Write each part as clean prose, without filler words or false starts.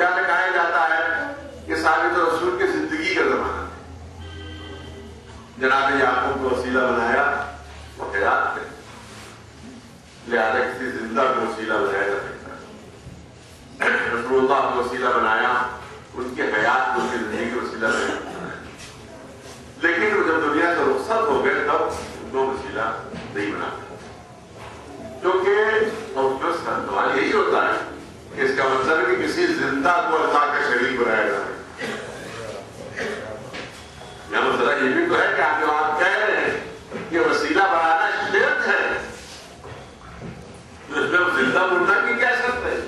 کیا کہا جاتا ہے کہ ثابت رسول کی زندگی کا زمانہ جناب یعقوب کو وسیلہ بنایا وہ حیات تھے، لہذا کسی زندہ کو وسیلہ بنایا جا سکتا ہے. رسول اللہ کو وسیلہ بنایا، ان کی حیات کو، ان کی زندگی کو وسیلہ بنایا، لیکن وہ جب دنیا سے رخصت ہو گئے تب ان کو وسیلہ نہیں بنا، کیونکہ اور سوال یہی ہوتا ہے کہ اس کا مطلب ہے کہ کسی زندہ کو اللہ کا شریک بنایا جائے. یا مسئلہ یہ بھی تو ہے کہ آپ جو آپ کہہ رہے ہیں کہ وسیلہ بنانا شرک ہے، تو اس میں وہ زندہ مردہ کی کیا شرط ہے؟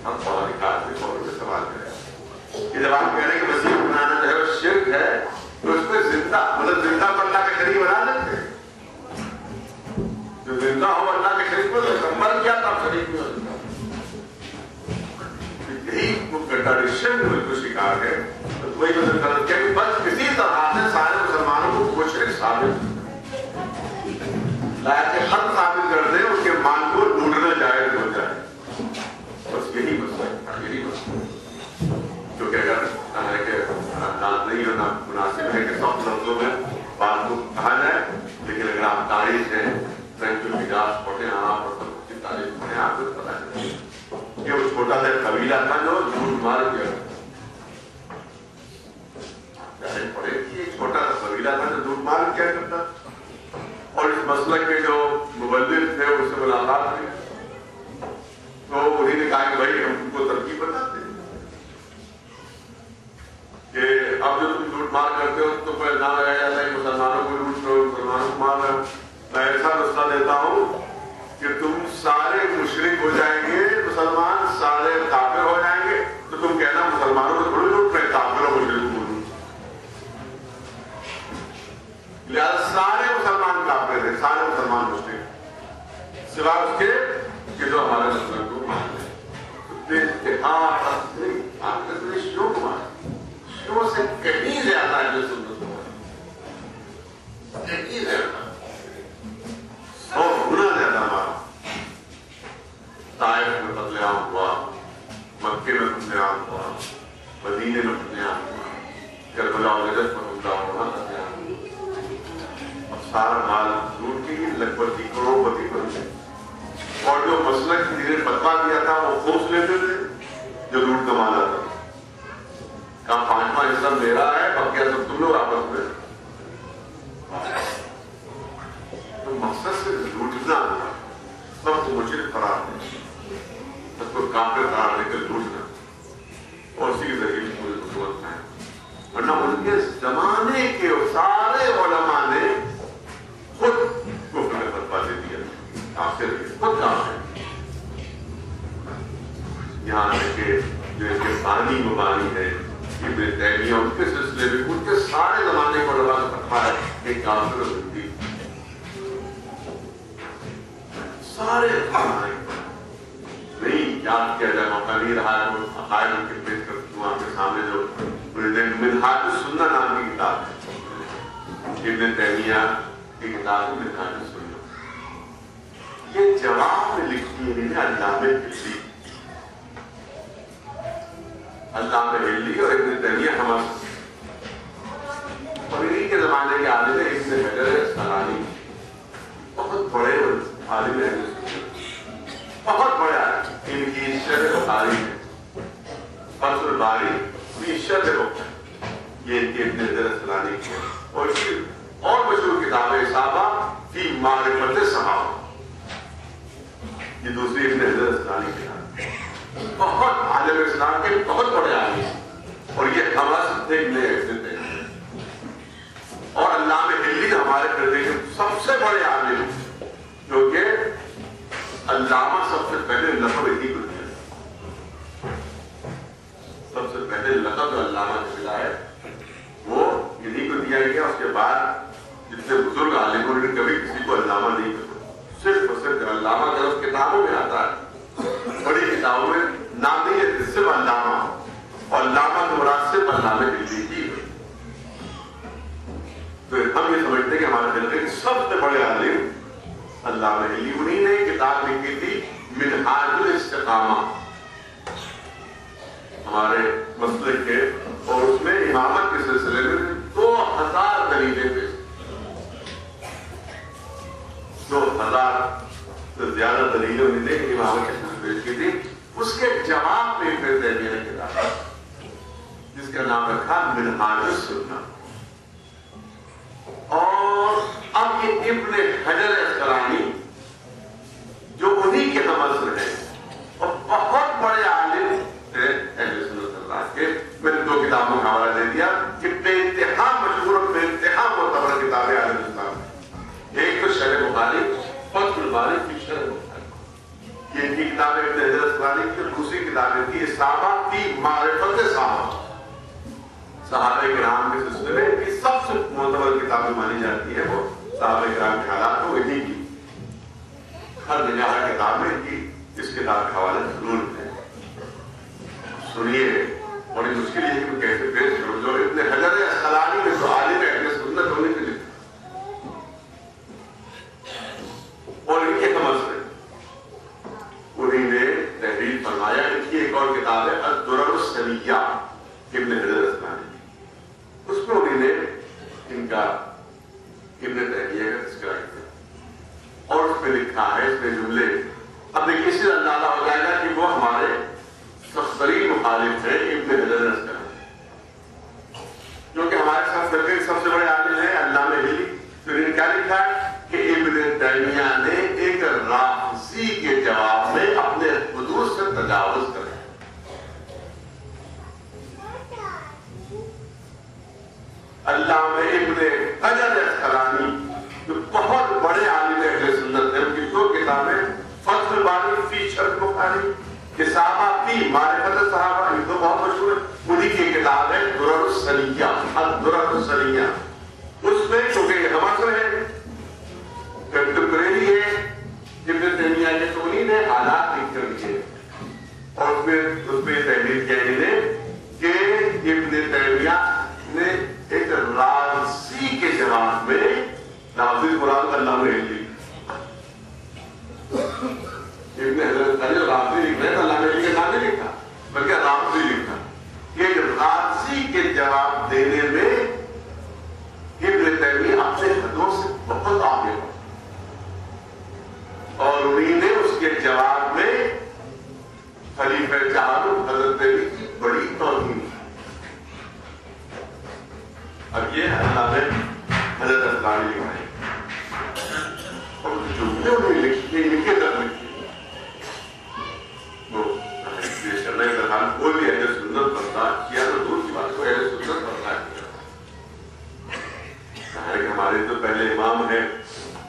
ہم سوال سے سوال کریں کہ جب آپ کہہ رہے ہیں کہ وسیلہ بنانا جو ہے وہ شرک ہے، تو اس میں زندہ مطلب زندہ کو اللہ کا شریک بنا لیتے ہیں. جو زندہ ہو اللہ کے شریک میں تو مر کیا تھا شریک میں ہوتا. یہی وہ کنٹراڈکشن کو شکار ہے. تو وہی مطلب غلط کیا کہ بس کسی طرح سے سارے مسلمانوں کو وہ شرک ثابت لائق حد ثابت کر دیں، اس کے مان کو ڈھونڈنا جائز ہو جائے. بس یہی مسئلہ ہے، یہی مسئلہ. کیونکہ اگر انداز نہیں ہونا مناسب ہے کہ سب لفظوں میں بات کو کہا جائے، لیکن اگر آپ تاریخ ہے مجاز پڑھیں، آپ اور سب کی تاریخ پڑھیں، آپ کو پتا چلے کہ وہ چھوٹا سا قبیلہ تھا جو جھوٹ مار کیا پڑے کہ ایک چھوٹا سا قبیلہ تھا جو جھوٹ مار کیا کرتا، اور اس مسئلہ کے جو مبلغ تھے اس سے ملاقات ہوئی تو انہیں نے کہا کہ بھائی ہم تم کو ترکیب بتاتے ہیں کہ اب جو تم جھوٹ مار کرتے ہو تو کوئی الزام لگایا جاتا ہے مسلمانوں کو لوٹ رہے ہو، مسلمانوں کو مار رہے ہو. میں ایسا نسخہ دیتا ہوں کہ تم سارے مشرک ہو جائیں گے، مسلمان سارے کافر ہو جائیں گے، تو تم کہنا مسلمانوں کو تھوڑی لوٹ رہے، کافروں کو مشرک کو لوٹ. لہٰذا سارے مسلمان کافر ہیں، سارے مسلمان مشرک، سوائے اس کے کہ جو ہمارے مسلم کو مانتے ہیں. آپ کے شو کو مانتے، شو سے کہیں زیادہ ہے جو سنت کو مانتے، کہیں زیادہ، اور گنا زیادہ. ہمارا طائف میں قتل عام ہوا، مکے میں قتل عام ہوا، مدینے میں قتل عام ہوا، کربلا و نجف میں حملہ ہوا، قتل عام ہوا. اب سارا مال لوٹ کے لگ بھگ کروڑپتی بن گئے. اور جو مسلک جنہیں فتوا دیا تھا وہ خوش لیتے تھے جو لوٹ کا مال آتا تھا. کہاں 5واں حصہ میرا ہے، باقی سب تم لوگ آپس میں. تو مقصد سے لوٹنا ہوگا، سب کو مشرک قرار دیں، سب کو کافر قرار دے کر لوٹنا، اور اسی کے ذریعے مجھے حکومت ہے. ورنہ ان کے زمانے کے سارے علماء نے خود کفر میں فتوا دے دیا، کافر خود کافر. یہاں تک کہ جو ان کے بانی مبانی ہے ابن تیمیہ، ان کے سلسلے میں ان کے سارے زمانے کو علماء نے فتوا ہے کہ کافر و زندگی سارے نہیں یاد کیا جائے، موقع نہیں رہا ہے. وہ عقائد ان کے پیش کرتی ہوں آپ کے سامنے، جو منہاج السنہ نام کی کتاب ہے، ابن تیمیہ کی کتاب ہے منہاج السنہ. یہ جواب میں لکھتی ہے علامہ ہلی، علامہ ہلی اور ابن تیمیہ ہمارے اور انہیں کے زمانے کے عالم ابن حجر اسقلانی، بہت بڑے عالم ہیں، بہت بڑا ہے. ان کی شرح بخاری ہے، فتح الباری کی شرح بخاری، یہ ان کے ابن حجر اسقلانی کی ہے. اور اس کی اور مشہور کتاب ہے اصابہ فی معرفت صحابہ، یہ دوسری ابن حجر اسقلانی کتاب ہے. بہت عالم اسلام کے بہت بڑے عالم ہیں، اور یہ ہمارے دیکھ لے تھے. اور علامہ ہلی ہمارے خطے کے سب سے بڑے عالم ہیں، کیونکہ علامہ سب سے پہلے لقب انہیں کو دیا. سب سے پہلے لقب جو علامہ کو ملا ہے وہ انہیں کو دیا گیا. اس کے بعد جتنے بزرگ عالموں نے کبھی کسی کو علامہ نہیں کہا، صرف اور صرف علامہ کا اس کتابوں میں آتا ہے، بڑی کتابوں میں نام نہیں ہے صرف علامہ، اور علامہ کے مراد صرف علامہ ہلی کی ہے. تو ہم یہ سمجھتے ہیں کہ ہمارے خطے کے سب سے بڑے عالم علامہ ہلی، انہیں نے کتاب لکھی تھی منہاج الاستقامہ ہمارے مسلک کے، اور اس میں امامت کے سلسلے میں 2000 دلیلیں پیش، 2000 سے زیادہ دلیلیں انہوں نے امامت کے سلسلے پیش کی تھی۔ اس کے جواب میں ابن تیمیہ نے کتاب جس کا نام رکھا منہاج السنہ، اور اب یہ ابن حجر اسقلانی جو انہی کے نمسر ہیں اور بہت بڑے عالم ہیں اہل سنت اللہ کے، میں نے 2 کتابوں کا حوالہ دے دیا کہ بے انتہا مشہور اور بے انتہا معتبر کتابیں عالم اسلام، ایک تو شرح بخاری، فتح الباری کی شرح بخاری، یہ ان کی کتابیں ابن حجر اسقلانی کی، دوسری کتابیں تھی صحابہ کی معرفت صحابہ، صحابہ کرام کے سلسلے میں کی سب سے معتبر کتابیں مانی جاتی ہے وہ صحابہ کرام کے حالات کو انہی کی، ہر جگہ کتاب میں کی اس کتاب کا حوالہ ضرور ہے۔ سنیے، بڑی مشکل ہے کہ کیسے پیش کروں، جو ابن حجر اسقلانی میں جو عالم اہل سنت ہونے کے لکھا اور ان کے سمجھ سے انہیں نے تحریر فرمایا۔ ان کی ایک اور کتاب ہے الدرر السنیہ ابن حجر اسقلانی، اس میں انہیں نے ان کا ابن تیمیہ کا تذکرہ کیا اور اس میں لکھا ہے، اس میں جملے، اب دیکھیے اس سے اندازہ ہو جائے گا کہ وہ ہمارے سخت ترین مخالف ہیں ابن حجر اسقلانی، جو کہ ہمارے ساتھ سب سے بڑے عالم ہیں علامہ ہلی۔ تو انہوں نے کیا لکھا ہے کہ ابن تیمیہ نے ایک رافضی کے جواب میں اپنے حدود سے تجاوز کرا۔ علامہ ابن حجر اسقلانی جو بہت بڑے عالم اہل سنت ہیں، ان کی 2 کتابیں فتح الباری فی شرح بخاری، صحابہ فی معرفت صحابہ، یہ تو بہت مشہور ہے، انہی کی کتاب ہے درر السنیہ، الدرر السنیہ۔ اس میں چونکہ یہ نمسر ہے، کنٹمپریری ہے ابن تیمیہ کے، تو انہی نے حالات لکھ کر دیے اور اس میں تحریر کیا انہوں نے کہ ابن تیمیہ نے ایک رافضی کے جواب میں، رافضی قرآن علامہ ہلی، ابن حجر اسقلانی رافضی لکھ رہے ہیں، علامہ ہلی کا نام نہیں لکھا بلکہ رافضی لکھا، کہ رافضی کے جواب دینے میں ابن تیمیہ اپنے حدوں سے بہت آگے بڑھا اور انہوں نے اس کے جواب میں خلیفہ چہارم حضرت علی کی بڑی توہین۔ اب یہ علامہ حجر اسقلانی لکھا ہے اور جملے انہیں لکھے در لکھے وہ پیش کرنے کا درخواست کوئی اہل سنت برداشت کیا تو دور کی بات کو اہل سنت برداشت کیا۔ کہ ہمارے تو پہلے امام ہیں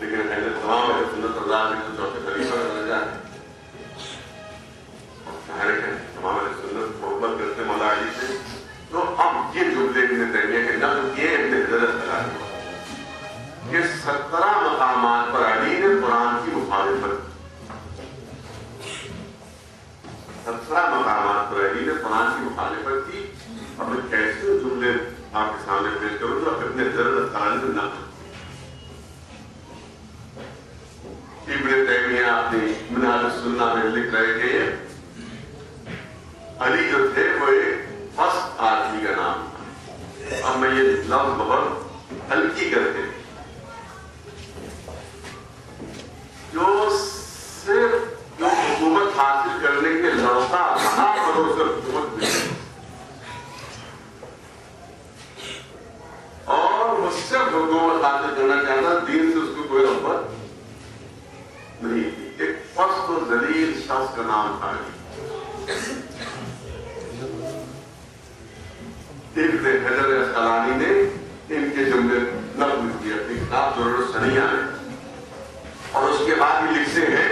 لیکن تمام اہل سنت برداشت میں تو چوتھے خلیفہ کا درجہ ہے، تمام اہل سنت محبت کرتے مولا علی سے۔ تو اب یہ جملے ابن تیمیہ کے نقل کیے ابن حجر اسقلانی کہ 17 مقامات پر علی نے قرآن کی مخالفت، 17 مقامات پر علی نے قرآن کی مخالفت کی۔ اب میں کیسے جملے آپ کے سامنے پیش کروں جو ابن حجر اسقلانی نے نقل کی۔ ابن تیمیہ اپنی منہاج السنہ میں لکھ رہے کہ علی جو تھے وہ ایک فسق آدمی کا نام تھا۔ اب میں یہ لفظ بہت ہلکی کرتے جو صرف جو حکومت حاصل کرنے کے لڑتا رہا اور اسے حکومت ملی اور وہ صرف حکومت حاصل کرنا چاہتا، دین سے اس کو کوئی رغبت نہیں تھی۔ ایک فسق و ذلیل شخص کا نام تھا علی۔ ابن حجر اسقلانی نے ان کے جملے نقل کیا اپنی کتاب درر السنیہ میں، اور اس کے بعد یہ لکھتے ہیں